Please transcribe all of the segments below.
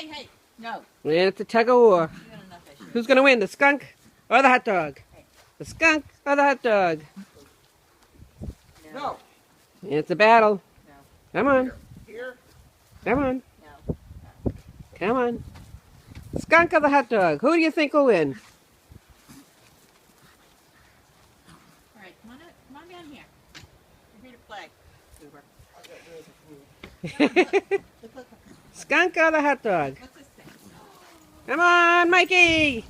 hey. No. And it's a tug of war. You got enough issues. Who's gonna win, the skunk or the hot dog? Hey. The skunk or the hot dog? No. It's a battle. No. Come on. Here? Come on. No. Come on. Skunk or the hot dog? Who do you think will win? All right, come on down here. You're here to play, Uber. Look, look. Skunk or the hot dog? What's this thing? Come on, Mikey!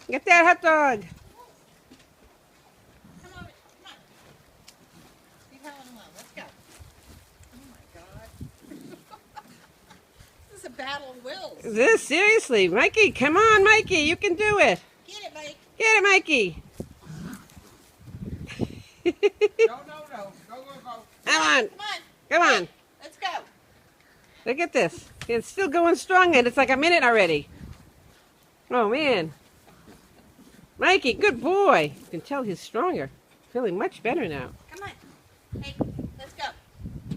Get that hot dog! Come on. Leave Helen alone. Let's go. Oh my God. This is a battle of wills. This, seriously, Mikey, come on, Mikey, you can do it! Get it, Mike. Get it, Mikey! No. Go. Come on, Come on. come on! Let's go. Look at this. It's still going strong, and it's like a minute already. Oh, man. Mikey, good boy. You can tell he's stronger. Feeling much better now. Come on. Hey, let's go.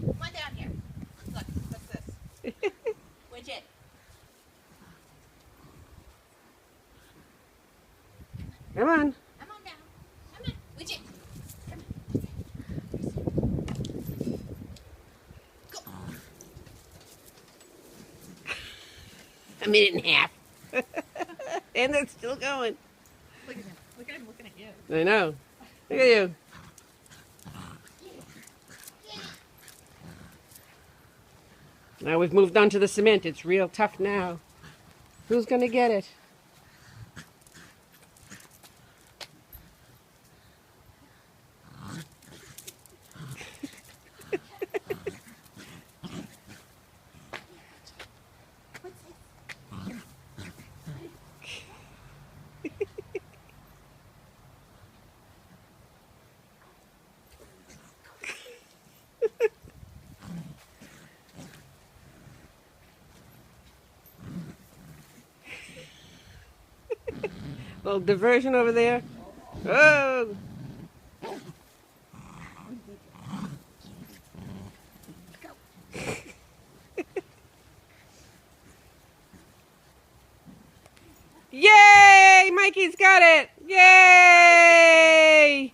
Come on down here. Look, what's this? Widget. Come on. Come on down. Come on. Widget. Come on. Go. A minute and a half. And it's still going. Look at him. Look at him looking at you. I know. Look at you. Now we've moved on to the cement. It's real tough now. Who's going to get it? Little diversion over there. Oh! Yay! Mikey's got it! Yay!